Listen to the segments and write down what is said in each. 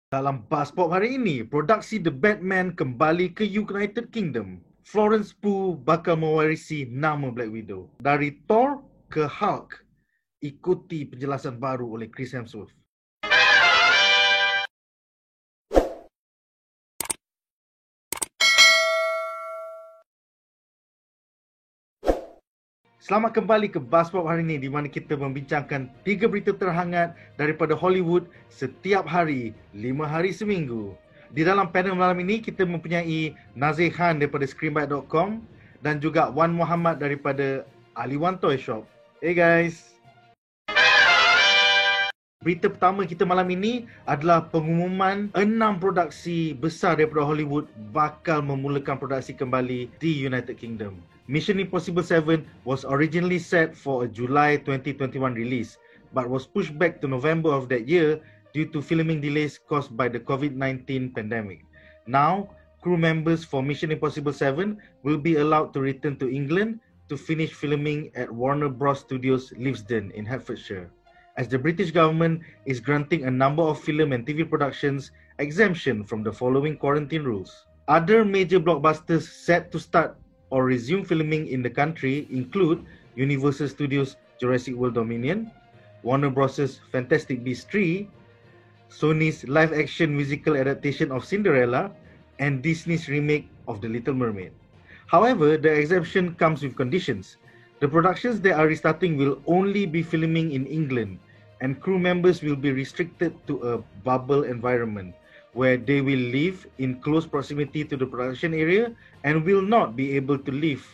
Dalam Buzzpop hari ini, produksi The Batman kembali ke United Kingdom. Florence Pugh bakal mewarisi nama Black Widow. Dari Thor ke Hulk, ikuti penjelasan baru oleh Chris Hemsworth. Selamat kembali ke Buzzpop hari ini, di mana kita membincangkan 3 berita terhangat daripada Hollywood setiap hari, 5 hari seminggu. Di dalam panel malam ini, kita mempunyai Nazir Khan daripada Screenbite.com dan juga Wan Muhammad daripada Aliwan Toy Shop. Hey guys! Berita pertama kita malam ini adalah pengumuman 6 produksi besar daripada Hollywood bakal memulakan produksi kembali di United Kingdom. Mission Impossible 7 was originally set for a July 2021 release, but was pushed back to November of that year due to filming delays caused by the COVID-19 pandemic. Now, crew members for Mission Impossible 7 will be allowed to return to England to finish filming at Warner Bros. Studios Leavesden in Hertfordshire, as the British government is granting a number of film and TV productions exemption from the following quarantine rules. Other major blockbusters set to start or resume filming in the country include Universal Studios' Jurassic World Dominion, Warner Bros.' Fantastic Beasts 3, Sony's live-action musical adaptation of Cinderella, and Disney's remake of The Little Mermaid. However, the exemption comes with conditions. The productions that are restarting will only be filming in England, and crew members will be restricted to a bubble environment where they will live in close proximity to the production area and will not be able to live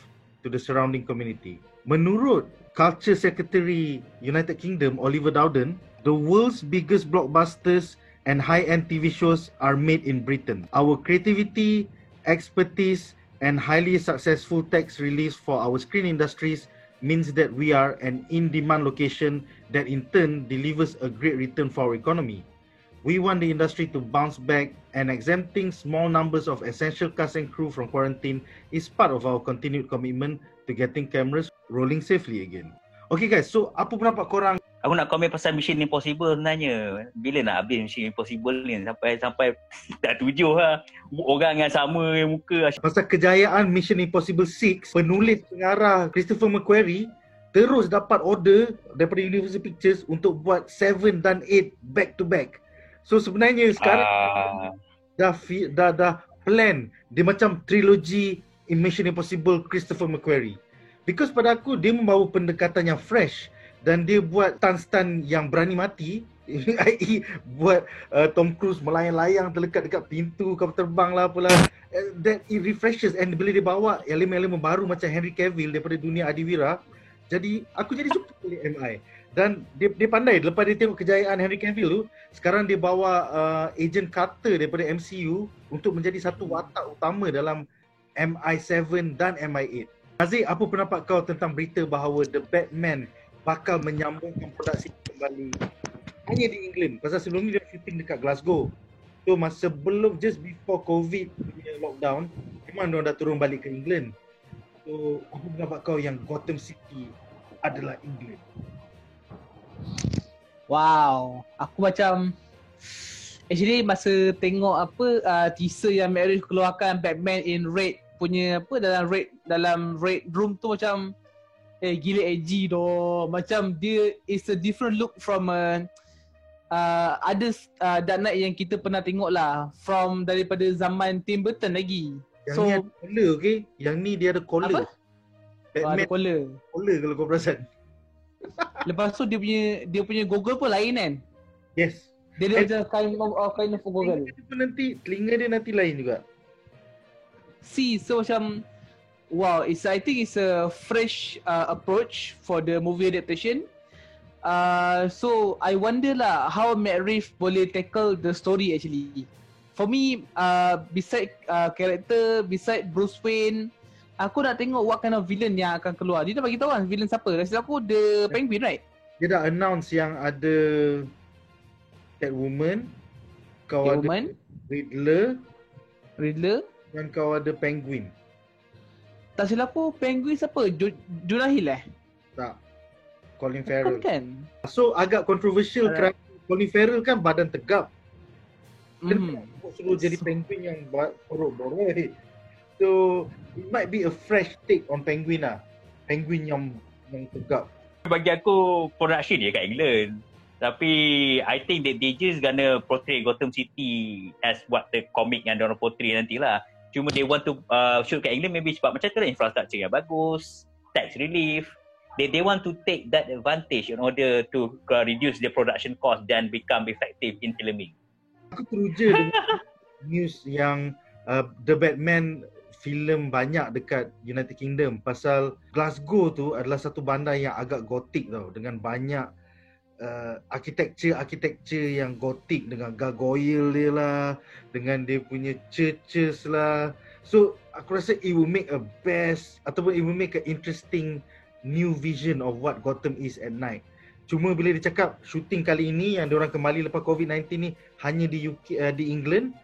to the surrounding community. Menurut Culture Secretary United Kingdom Oliver Dowden, the world's biggest blockbusters and high-end TV shows are made in Britain. Our creativity, expertise, and highly successful tax reliefs for our screen industries means that we are an in-demand location that in turn delivers a great return for our economy. We want the industry to bounce back, and exempting small numbers of essential cast and crew from quarantine is part of our continued commitment to getting cameras rolling safely again. Okay guys, so apa pendapat korang? Aku nak komen pasal Mission Impossible sebenarnya. Bila nak habis Mission Impossible ni? Sampai dah 7 lah. Orang yang sama muka. Pasal kejayaan Mission Impossible 6, penulis pengarah Christopher McQuarrie terus dapat order daripada Universal Pictures untuk buat 7 dan 8 back to back. So sebenarnya sekarang dah plan dia macam trilogy in Mission Impossible Christopher McQuarrie. Because pada aku dia membawa pendekatan yang fresh dan dia buat stunt yang berani mati. i.e. buat Tom Cruise melayang-layang terlekat dekat pintu kapal terbang lah apalah. That it refreshes, and bila dia bawa elemen-elemen baru macam Henry Cavill daripada dunia Adiwira, jadi aku jadi suka pilih MI. Dan dia pandai, lepas dia tengok kejayaan Henry Cavill tu, sekarang dia bawa Agent Carter daripada MCU untuk menjadi satu watak utama dalam MI7 dan MI8. Aziz, apa pendapat kau tentang berita bahawa The Batman bakal menyambungkan produksi kembali hanya di England? Pasal sebelum ni dia shooting dekat Glasgow. So masa sebelum, just before COVID punya lockdown, memang dia dah turun balik ke England. So apa pendapat kau yang Gotham City adalah England? Wow, aku macam actually masa tengok teaser yang Matt Reeves keluarkan Batman in Red punya dalam Red Room tu macam gila edgy doh. Macam dia is a different look from other Dark Knight yang kita pernah tengok lah, from daripada zaman Tim Burton lagi. Yang ni ada collar, okay? Yang ni dia ada collar. Apa? Batman ada collar. Collar kalau kau perasan. Lepas tu dia punya goggle pun lain kan? Yes. Dia ada kind of goggle. Telinga dia nanti lain juga. So macam wow, I think it's a fresh approach for the movie adaptation. So I wonder lah how Matt Reeves boleh tackle the story actually. For me, beside character, beside Bruce Wayne, aku nak tengok what kind of villain yang akan keluar. Dia dah bagi tahu kan villain siapa. Rasa aku The Penguin, right? Dia dah announce yang ada Catwoman, kau ada Riddler dan kau ada Penguin. Tak silap aku, Penguin siapa? Jonah Hill Tak. Colin Farrell. Kan? So agak controversial kerana Colin Farrell kan badan tegap. Kenapa suruh jadi penguin yang borok-borok? So it might be a fresh take on penguin lah. Penguin yang tegap. Bagi aku production dia kat England. Tapi I think that they just gonna portray Gotham City as what the comic yang diorang portray nantilah. Cuma they want to shoot kat England maybe sebab macam tu lah, infrastructure yang bagus, tax relief. They want to take that advantage in order to reduce the production cost dan become effective in filming. Aku teruja dengan news yang The Batman filem banyak dekat United Kingdom pasal Glasgow tu adalah satu bandar yang agak gotik tau, dengan banyak arkitektur yang gotik dengan gargoyle dia lah, dengan dia punya churches lah. So aku rasa it will make a best ataupun it will make an interesting new vision of what Gotham is at night. Cuma bila dia cakap shooting kali ini yang diorang kembali lepas COVID-19 ni hanya di UK, di England,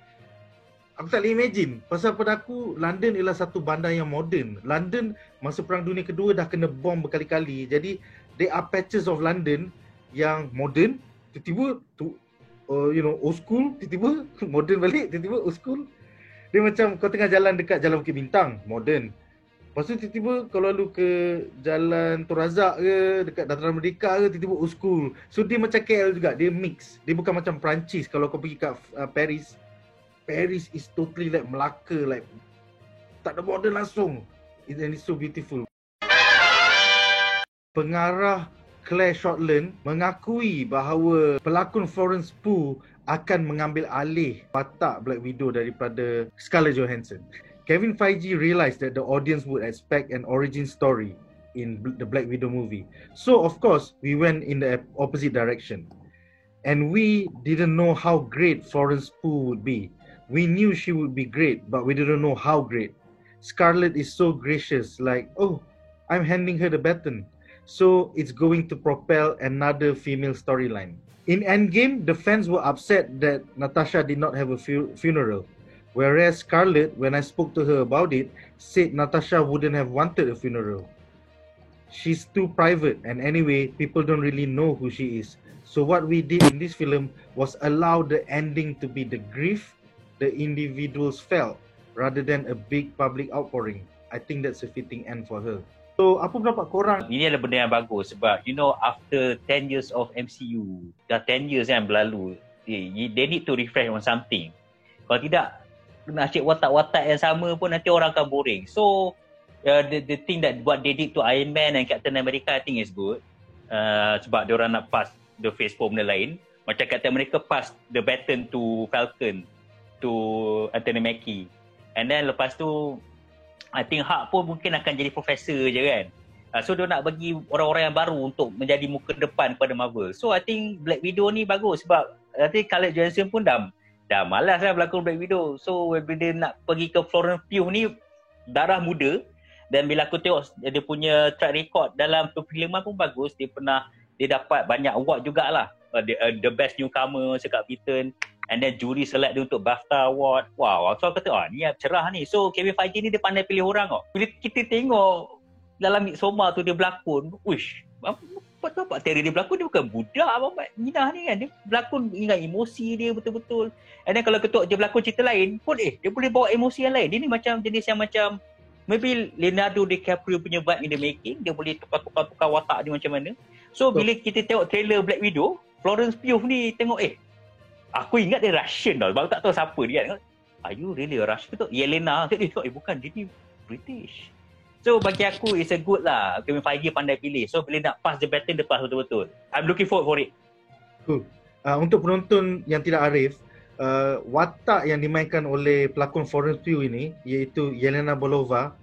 aku tak boleh imagine. Pasal pada aku, London ialah satu bandar yang moden. London masa Perang Dunia Kedua dah kena bom berkali-kali. Jadi, there are patches of London yang moden, tiba-tiba old school, tiba-tiba moden balik, tiba-tiba old school. Dia macam kau tengah jalan dekat Jalan Bukit Bintang, moden. Lepas tu tiba-tiba kalau lu ke Jalan Tun Razak ke, dekat Dataran Merdeka ke, tiba-tiba old school. So dia macam KL juga, dia mix. Dia bukan macam Perancis kalau kau pergi kat Paris. Paris is totally like Melaka, like tak ada border langsung. And it's so beautiful. Pengarah Claire Shotland mengakui bahawa pelakon Florence Pugh akan mengambil alih watak Black Widow daripada Scarlett Johansson. Kevin Feige realized that the audience would expect an origin story in the Black Widow movie. So of course, we went in the opposite direction. And we didn't know how great Florence Pugh would be. We knew she would be great, but we didn't know how great. Scarlett is so gracious, like, oh, I'm handing her the baton. So it's going to propel another female storyline. In Endgame, the fans were upset that Natasha did not have a funeral. Whereas Scarlett, when I spoke to her about it, said Natasha wouldn't have wanted a funeral. She's too private, and anyway, people don't really know who she is. So what we did in this film was allow the ending to be the grief the individuals felt rather than a big public outpouring. I think that's a fitting end for her. So, apa pendapat korang? Ini adalah benda yang bagus sebab after 10 years of MCU, dah 10 years yang berlalu, they need to refresh on something. Kalau tidak, nak cek watak-watak yang sama pun nanti orang akan boring. So, the thing that what they did to Iron Man and Captain America, I think is good. Sebab diorang nak pass the phase 4 benda lain. Macam Captain America pass the baton to Falcon, to Anthony Mackie. And then lepas tu, I think Hulk pun mungkin akan jadi profesor je kan. So dia nak bagi orang-orang yang baru untuk menjadi muka depan kepada Marvel. So I think Black Widow ni bagus sebab nanti Scarlett Johansson pun dah malas lah berlakon Black Widow. So bila dia nak pergi ke Florence Pugh ni darah muda, dan bila aku tengok dia punya track record dalam perfilman pun bagus. Dia dapat banyak award jugalah. The best newcomer Scott Beaton, and then juri select dia untuk BAFTA Award. Wow, so aku kata ni cerah ni. So Kevin Feige ni dia pandai pilih orang kok. Bila kita tengok dalam Midsommar tu dia berlakon, wish, apa teori dia berlakon, dia bukan budak apa Minah ni kan. Dia berlakon ingat emosi dia betul-betul. And then kalau ketuk dia berlakon cerita lain pun dia boleh bawa emosi yang lain. Dia ni macam jenis yang macam maybe Leonardo DiCaprio punya vibe in the making. Dia boleh tukar watak dia macam mana. So bila kita tengok trailer Black Widow, Florence Pugh ni tengok aku ingat dia Russian tau. Baru tak tahu siapa dia kan. Are you really a Russian tu? Yelena. Dia tengok bukan, dia ni British. So bagi aku it's a good lah. Kevin Feige pandai pilih. So bila nak pass the baton, dia pass betul-betul. I'm looking forward for it. Cool. Untuk penonton yang tidak arif, watak yang dimainkan oleh pelakon Florence Pugh ini, iaitu Yelena Belova,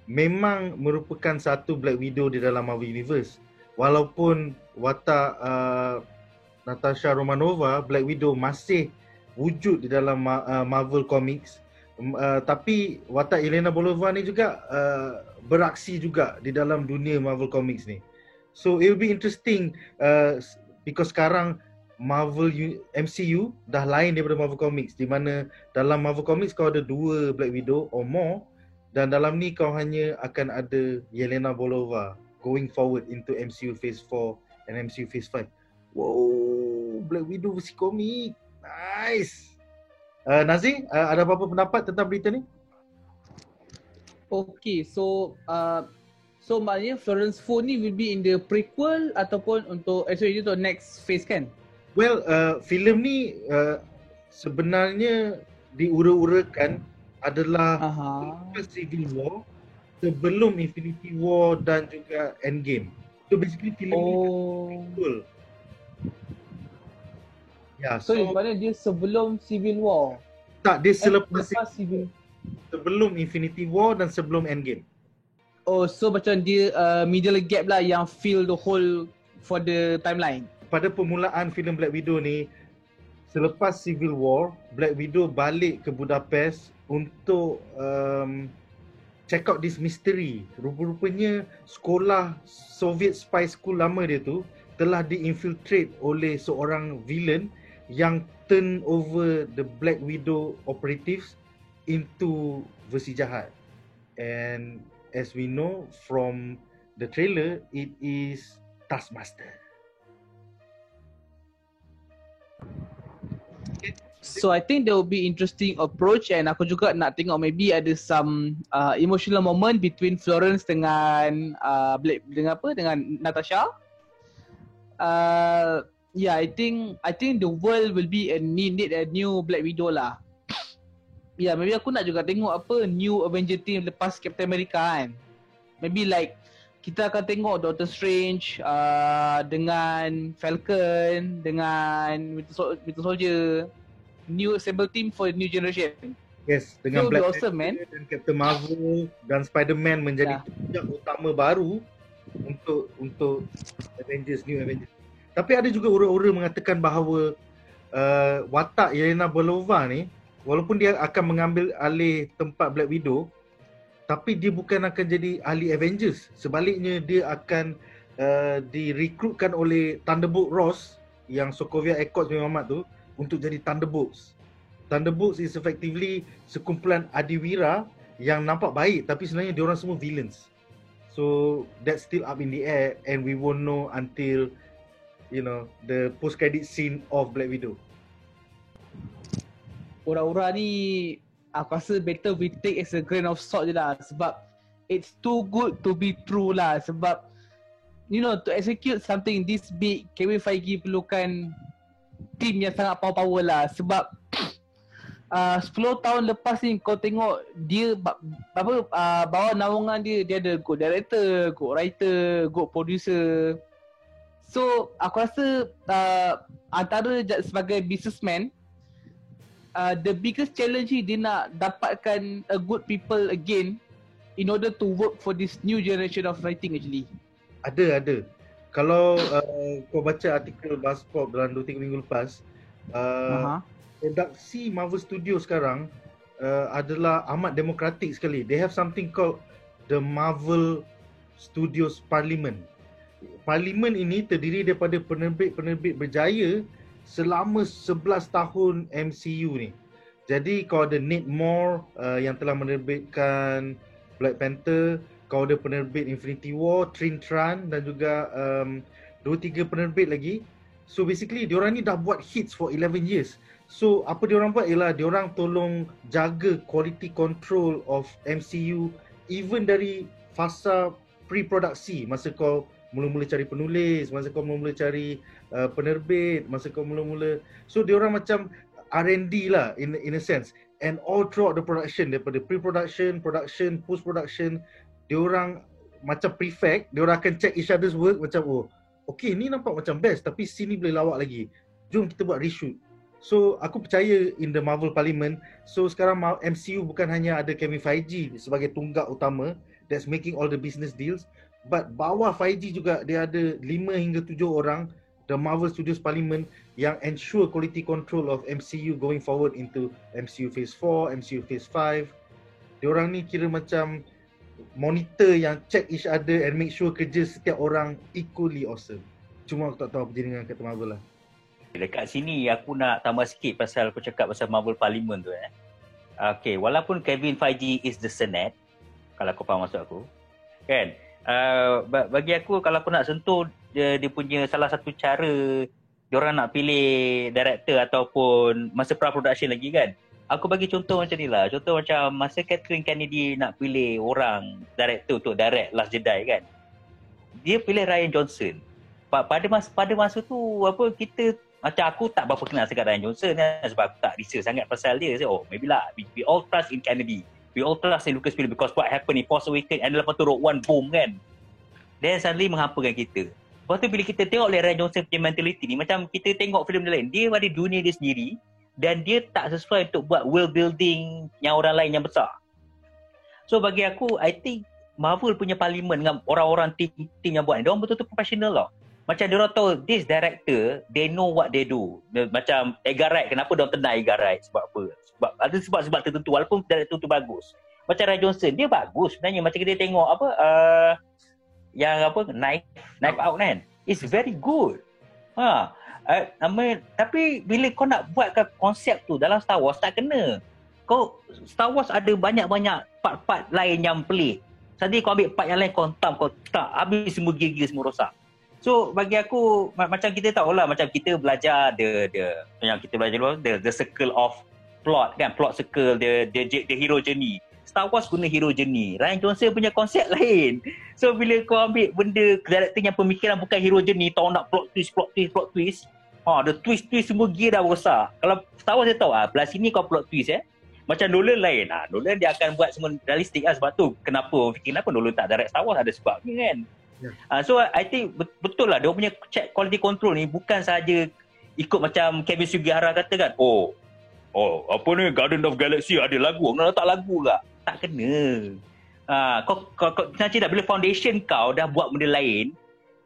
memang merupakan satu Black Widow di dalam Marvel Universe. Walaupun watak Natasha Romanova, Black Widow, masih wujud di dalam Marvel Comics, tapi watak Yelena Belova ni juga beraksi juga di dalam dunia Marvel Comics ni. So it will be interesting because sekarang Marvel MCU dah lain daripada Marvel Comics, di mana dalam Marvel Comics kau ada 2 Black Widow or more, dan dalam ni kau hanya akan ada Yelena Belova going forward into MCU Phase 4 and MCU Phase 5. Wow, Black Widow versi komik. Nice. Nazir, ada apa-apa pendapat tentang berita ni? Okay, so maknanya Florence Pugh ni will be in the prequel ataupun untuk itu next phase kan? Well, filem ni sebenarnya diura-urakan adalah selepas Civil War, sebelum Infinity War dan juga Endgame. So basically filem ni prequel. Ya, so maknanya dia sebelum Civil War. Tak, dia selepas Civil. Sebelum Infinity War dan sebelum Endgame. Oh, so macam dia middle gap lah yang fill the whole for the timeline. Pada permulaan filem Black Widow ni, selepas Civil War, Black Widow balik ke Budapest untuk check out this mystery. Rupa-rupanya sekolah Soviet spy school lama dia tu telah diinfiltrate oleh seorang villain yang turn over the Black Widow operatives into versi jahat. And as we know from the trailer, it is Taskmaster. So I think there will be interesting approach, and aku juga nak tengok maybe ada some emotional moment between Florence dengan dengan Natasha. Yeah, I think the world will be need a new Black Widow lah. Yeah, maybe aku nak juga tengok new Avenger team lepas Captain America kan. Maybe like kita akan tengok Doctor Strange dengan Falcon, dengan Winter Soldier, new assemble team for new generation. Yes, dengan so, Black awesome, Panther dan Captain Marvel dan Spider-Man menjadi tunjuk utama baru untuk New Avengers. Tapi ada juga ura-ura mengatakan bahawa watak Yelena Belova ni, walaupun dia akan mengambil alih tempat Black Widow, tapi dia bukan akan jadi ahli Avengers. Sebaliknya dia akan direkrutkan oleh Thunderbolt Ross yang Sokovia Accords memang tu untuk jadi Thunderbolts. Thunderbolts is effectively sekumpulan adiwira yang nampak baik tapi sebenarnya diorang semua villains. So that's still up in the air and we won't know until the post credit scene of Black Widow. Ura-ura ni aku rasa better we take as a grain of salt je lah, sebab it's too good to be true lah. Sebab to execute something this big, Kevin Feige perlukan team yang sangat power lah. Sebab 10 tahun lepas ni kau tengok dia bawah naungan dia ada good director, good writer, good producer. So aku rasa antara sebagai businessman, the biggest challenge dia nak dapatkan a good people again in order to work for this new generation of writing actually. Ada. Kalau kau baca artikel Buzzpop dalam 2-3 minggu lepas, produksi Marvel Studios sekarang adalah amat demokratik sekali. They have something called the Marvel Studios Parliament. Parlimen ini terdiri daripada penerbit-penerbit berjaya selama 11 tahun MCU ni. Jadi kau ada Nate Moore yang telah menerbitkan Black Panther, kau ada penerbit Infinity War, Trinh Tran dan juga 2-3 penerbit lagi. So basically diorang ni dah buat hits for 11 years. So apa diorang buat ialah diorang tolong jaga quality control of MCU even dari fasa pre-produksi, masa kau mula-mula cari penulis, masa kau mula-mula cari penerbit, masa kau mula-mula. So diorang macam R&D lah in a sense. And all throughout the production, daripada pre-production, production, post-production, diorang macam prefect, diorang akan check each other's work macam okay ni nampak macam best tapi scene ni boleh lawak lagi. Jom kita buat reshoot. So aku percaya in the Marvel Parliament. So sekarang MCU bukan hanya ada Kevin Feige sebagai tunggak utama that's making all the business deals, but bawah Feige juga dia ada 5 hingga 7 orang the Marvel Studios Parliament yang ensure quality control of MCU going forward into MCU Phase 4, MCU Phase 5. Diorang ni kira macam monitor yang check each other and make sure kerja setiap orang equally awesome. Cuma aku tak tahu apa jadi dengan Captain Marvel lah. Dekat sini aku nak tambah sikit pasal aku cakap pasal Marvel Parliament tu Okay, walaupun Kevin Feige is the Senate, kalau kau faham maksud aku, kan? Bagi aku kalau aku nak sentuh dia punya salah satu cara diorang nak pilih director ataupun masa pra-production lagi kan, aku bagi contoh macam ni lah. Contoh macam masa Kathleen Kennedy nak pilih orang director untuk direct Last Jedi kan. Dia pilih Rian Johnson. Pada masa tu apa, kita macam aku tak berapa kenal sangat Rian Johnson kan, sebab aku tak research sangat pasal dia. So, maybe lah we all trust in Kennedy. We all trust in Lucasfilm because what happened in Force Awakens and lepas tu Rogue One boom kan. Then suddenly menghampakan kita. Lepas tu bila kita tengok Rian Johnson punya mentality ni, macam kita tengok filem dia lain, dia ada dunia dia sendiri dan dia tak sesuai untuk buat world building yang orang lain yang besar. So bagi aku, I think Marvel punya parlimen dengan orang-orang team yang buat ni, dia orang betul-betul professional lah. Macam dia orang tahu, this director, they know what they do. Macam Edgar Wright, kenapa dia orang tenang Edgar Wright? Sebab apa? Sebab ada sebab tertentu, walaupun director tu bagus. Macam Rian Johnson, dia bagus sebenarnya. Macam kita tengok apa, yang apa, Knife Out kan? It's very good. Tapi bila kau nak buatkan konsep tu dalam Star Wars, tak kena. Star Wars ada banyak-banyak part-part lain yang pelik. Tadi kau ambil part yang lain, kau tak habis semua gear semua rosak. So bagi aku, macam kita tahulah, macam kita belajar yang kita belajar dulu, the circle of plot kan, plot circle, the hero journey. Star Wars guna hero journey. Rian Johnson punya konsep lain. So bila kau ambil benda director yang pemikiran bukan hero journey, tahu nak plot twist. The twist semua gear dah rosak. Kalau Star Wars dia tahu, belah sini kau plot twist Macam Nolan lain. Nolan dia akan buat semua realistik sebab tu kenapa Nolan tak direct Star Wars, ada sebabnya kan. So I think betul lah dia punya check quality control ni bukan sahaja ikut macam Kevin Sugihara kata kan. Apa ni, Guardian of Galaxy ada lagu, nak letak lagu ke? Tak kena. Kau nanti dah bila foundation kau dah buat benda lain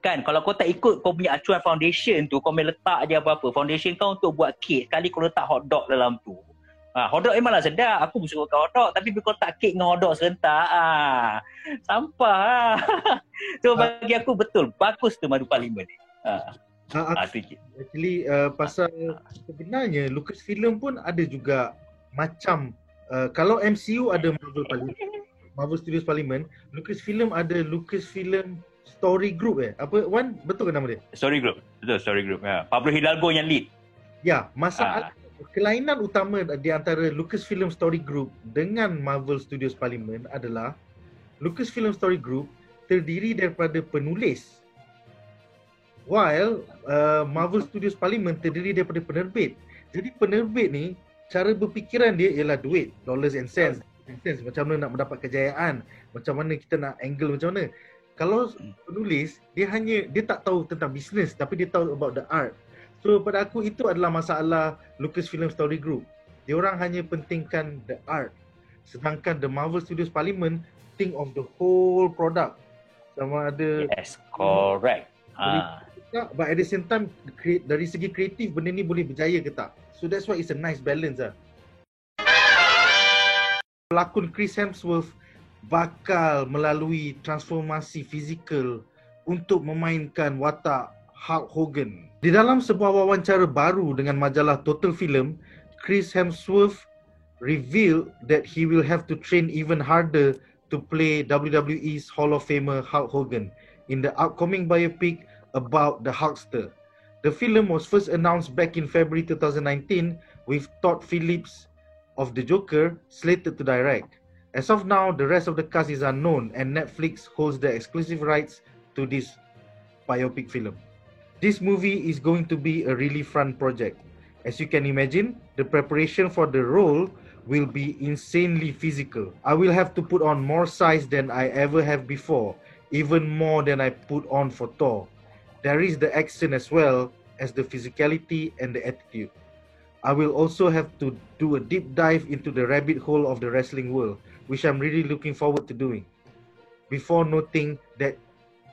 kan, kalau kau tak ikut kau punya acuan foundation tu, kau main letak je apa-apa foundation kau untuk buat cake, sekali kau letak hotdog dalam tu. Hotdog memanglah sedap, aku pun suka hotdog, tapi bila kau tak kek dengan hotdog serentak, sampah. So bagi aku betul, bagus tu madu parlimen ni. Actually pasal sebenarnya Lucasfilm pun ada juga macam kalau MCU ada Marvel Studios Parliament, Lucasfilm ada Lucasfilm Story Group Apa Wan, betul ke nama dia? Story Group. Betul, Story Group. Pablo Hidalgo yang lead. Ya, masalah kelainan utama di antara Lucasfilm Story Group dengan Marvel Studios Parliament adalah Lucasfilm Story Group terdiri daripada penulis, while Marvel Studios Parliament terdiri daripada penerbit. Jadi penerbit ni cara berfikiran dia ialah duit, dollars and cents. Macam mana nak mendapat kejayaan, macam mana kita nak angle macam mana. Kalau penulis, dia tak tahu tentang bisnes, tapi dia tahu about the art. So pada aku itu adalah masalah Lucasfilm Story Group. Dia orang hanya pentingkan the art. Sedangkan the Marvel Studios Parliament think of the whole product. Sama ada correct. But at the same time, dari segi kreatif benda ni boleh berjaya ke tak. So that's why it's a nice balance Pelakon Chris Hemsworth bakal melalui transformasi fizikal untuk memainkan watak Hulk Hogan. Di dalam sebuah wawancara baru dengan majalah Total Film, Chris Hemsworth revealed that he will have to train even harder to play WWE's Hall of Famer Hulk Hogan in the upcoming biopic about the Hulkster. The film was first announced back in February 2019 with Todd Phillips of The Joker slated to direct. As of now, the rest of the cast is unknown and Netflix holds the exclusive rights to this biopic film. This movie is going to be a really fun project. As you can imagine, the preparation for the role will be insanely physical. I will have to put on more size than I ever have before, even more than I put on for Thor. There is the action as well as the physicality and the attitude. I will also have to do a deep dive into the rabbit hole of the wrestling world, which I'm really looking forward to doing. Before noting that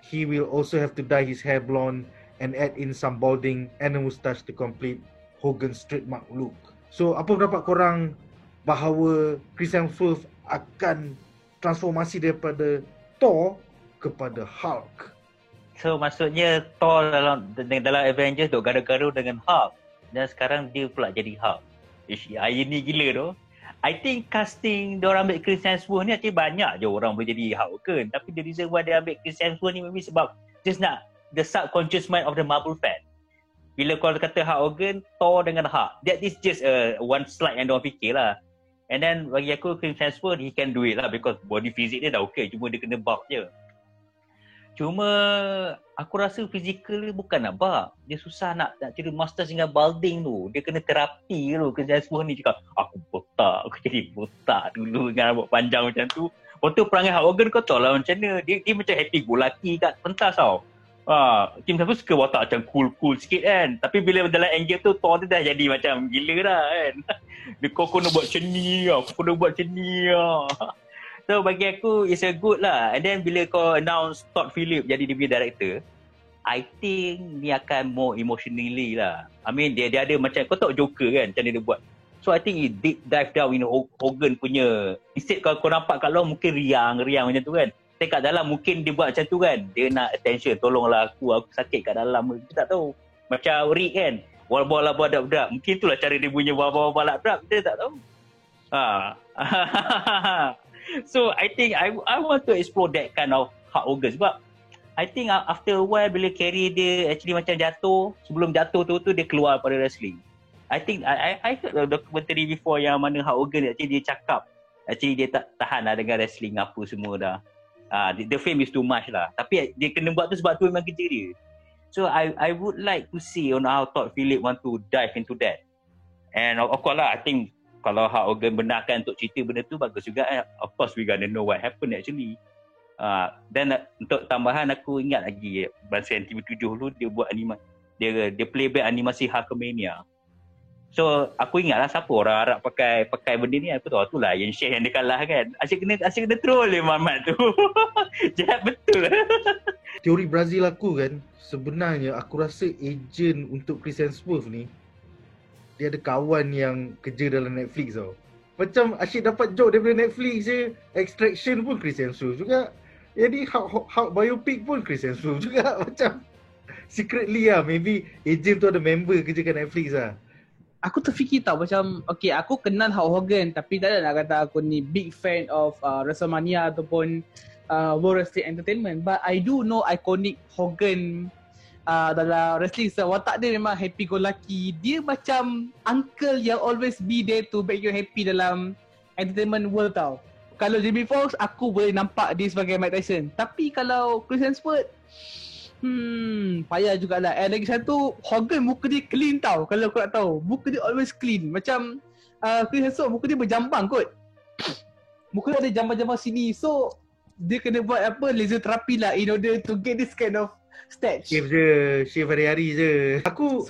he will also have to dye his hair blonde and add in some balding and a mustache to complete Hogan's trademark look. So, apa pendapat korang bahawa Chris Hemsworth akan transformasi daripada Thor kepada Hulk? So maksudnya Thor dalam Avengers duk gaduh-gaduh dengan Hulk dan sekarang dia pula jadi Hulk. Ini gila tu. I think casting diorang ambil Chris Hemsworth ni actually banyak je orang boleh jadi Hulk kan. Tapi the reason why dia ambil Chris Hemsworth ni maybe sebab just nak the subconscious mind of the Marvel fan. bila kau kata Hulk Hogan, Thor dengan Hulk, that is just one slide yang diorang fikir lah. And then bagi aku Chris Hemsworth, he can do it lah because body physique dia dah okay, cuma dia kena bulk je. Cuma aku rasa fizikal dia bukan nak bulk. Dia susah nak jadi master dengan balding tu. Dia kena terapi tu. Chris Hemsworth ni cakap, aku jadi botak dulu dengan rambut panjang macam tu. Lepas tu perangai Hulk Hogan kau tahu lah macam mana. Dia macam happy go lucky kat pentas tau. Kim Hemsworth suka watak macam cool sikit kan. Tapi bila dalam angle tu Thor dia dah jadi macam gila dah kan. Dia kau kena buat macam ni lah. Kau kena buat macam ni lah. So bagi aku it's a good lah. And then bila kau announce Todd Phillips jadi dia punya director, I think ni akan more emotionally lah. I mean dia ada macam kau tahu Joker kan macam dia buat. So I think he deep dive down in Hogan punya. Instead kalau kau nampak kat luar mungkin riang macam tu kan. Tapi kat dalam mungkin dia buat macam tu kan. Dia nak attention, tolonglah aku sakit kat dalam. Kita tak tahu. Macam Rick kan. Wal-wal budak-budak. Mungkin itulah cara dia punya wal-wal budak. Kita tak tahu. So I think I want to explore that kind of Hulk Hogan. Sebab I think after a while bila career dia actually macam jatuh. Sebelum jatuh tu dia keluar pada wrestling. I think I heard the documentary before yang mana Hulk Hogan actually dia cakap. Actually dia tak tahan lah dengan wrestling apa semua dah. The fame is too much lah. Tapi dia kena buat tu sebab tu memang kerja dia. So I would like to see on how Todd Phillips want to dive into that. And of course lah, I think kalau Hulk Hogan benarkan untuk cerita benda tu bagus juga. Of course we gonna know what happened actually. Dan untuk tambahan aku ingat lagi Masa TV7 dulu dia buat dia playback animasi Hulkamania. So aku ingat lah siapa orang Arab pakai benda ni. Aku tahu itulah yang Syekh yang dia kalah kan. Asyik kena troll dia Mamat tu. Jahat betul. Teori Brazil aku kan, sebenarnya aku rasa ejen untuk Chris Hemsworth ni dia ada kawan yang kerja dalam Netflix tau. Macam asyik dapat job daripada Netflix je. Extraction pun Chris Hemsworth juga. Jadi Hulk biopic pun Chris Hemsworth juga. Macam secretly lah, maybe ejen tu ada member kerja kat Netflix lah. Aku terfikir tau macam okay, aku kenal Hulk Hogan tapi tak ada nak kata aku ni big fan of WrestleMania ataupun World Wrestling Entertainment, but I do know iconic Hogan dalam wrestling. So, watak dia memang happy go lucky. Dia macam uncle yang always be there to make you happy dalam entertainment world tau. Kalau Jamie Foxx aku boleh nampak dia sebagai Mike Tyson, tapi kalau Chris Hemsworth payah jugalah. And lagi satu, Hogan muka dia clean tau. Kalau kau nak tahu, muka dia always clean. Macam Chris Hemsworth muka dia berjambang kot. Muka dia ada jambang-jambang sini. So dia kena buat laser terapi lah in order to get this kind of stage. Shave hari-hari je. Aku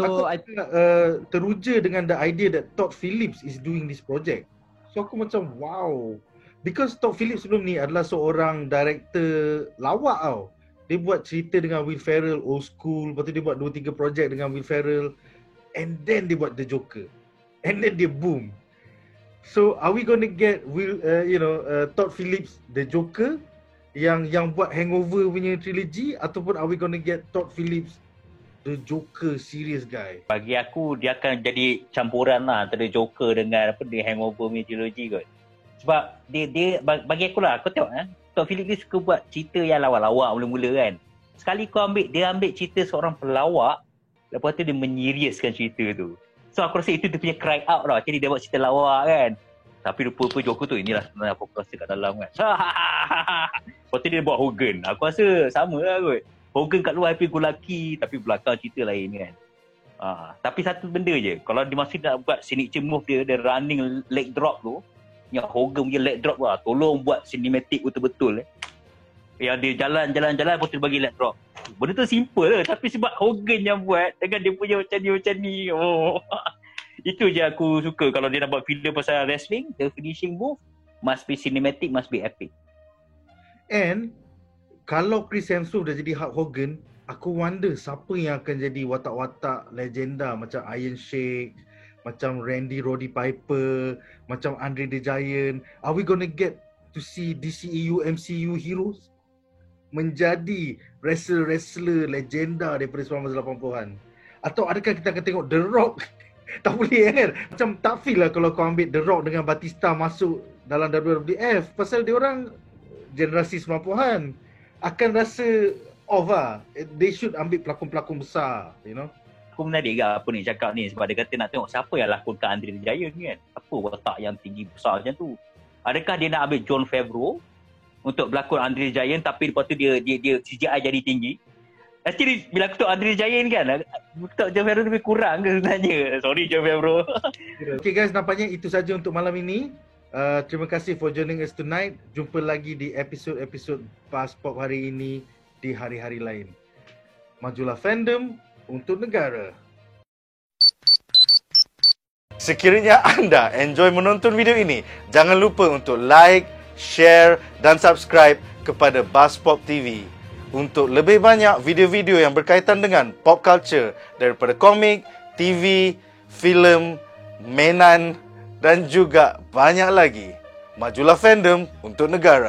teruja dengan the idea that Todd Phillips is doing this project. So aku macam wow. Because Todd Phillips sebelum ni adalah seorang director lawak tau. Dia buat cerita dengan Will Ferrell, old school. Lepas tu dia buat 2-3 projek dengan Will Ferrell. And then dia buat The Joker. And then dia boom. So are we going to get Todd Phillips The Joker yang buat Hangover punya trilogy, ataupun are we going to get Todd Phillips The Joker serious guy? Bagi aku dia akan jadi campuran lah antara Joker dengan Hangover punya trilogy kot. Sebab dia bagi aku lah, kau tengok Todd Phillips dia suka buat cerita yang lawak-lawak mula-mula kan. Sekali kau dia ambil cerita seorang pelawak, lepas tu dia menyeriuskan cerita tu. So aku rasa itu dia punya cry out lah. Jadi dia buat cerita lawak kan. Tapi rupa-rupa Joker tu inilah sebenarnya apa aku rasa kat dalam kan. Lepas tu dia buat Hogan. Aku rasa sama lah kot. Hogan kat luar happy go lucky, tapi belakang cerita lain kan. Tapi satu benda je, kalau dia masih nak buat signature move dia running leg drop tu, yang Hogan punya leg drop lah, tolong buat cinematic betul-betul yang dia jalan-jalan lepas tu dia bagi leg drop. Benda tu simple lah, tapi sebab Hogan yang buat dengan dia punya macam ni. Itu je aku suka kalau dia nak buat filem pasal wrestling, the finishing move must be cinematic, must be epic. And kalau Chris Hemsworth dah jadi Hulk Hogan, aku wonder siapa yang akan jadi watak-watak legenda macam Iron Sheik, macam Randy Roddy Piper, macam Andre the Giant. Are we gonna get to see DCEU, MCU heroes menjadi wrestler legenda daripada 1980-an? Atau adakah kita akan tengok The Rock? Tak boleh kan? Macam tak feel lah kalau kau ambil The Rock dengan Batista masuk dalam WWF. Pasal dia orang generasi 90-an. Akan rasa off lah. They should ambil pelakon-pelakon besar, you know. aku menarik apa ni cakap ni, sebab dia kata nak tengok siapa yang lakonkan Andre the Giant kan. Apa watak yang tinggi besar macam tu. Adakah dia nak ambil Jon Favreau untuk berlakon Andre the Giant, tapi lepas tu dia CGI jadi tinggi? Actually bila aku tengok Andre the Giant kan, aku tengok Jon Favreau lebih kurang ke sebenarnya. Sorry Jon Favreau. Okay guys, nampaknya itu saja untuk malam ini. Terima kasih for joining us tonight. Jumpa lagi di episod-episod Buzz Pop hari ini di hari-hari lain. Majulah fandom untuk negara. Sekiranya anda enjoy menonton video ini, jangan lupa untuk like, share dan subscribe kepada Buzz Pop TV. Untuk lebih banyak video-video yang berkaitan dengan pop culture daripada komik, TV, filem, mainan dan juga banyak lagi. Majulah fandom untuk negara.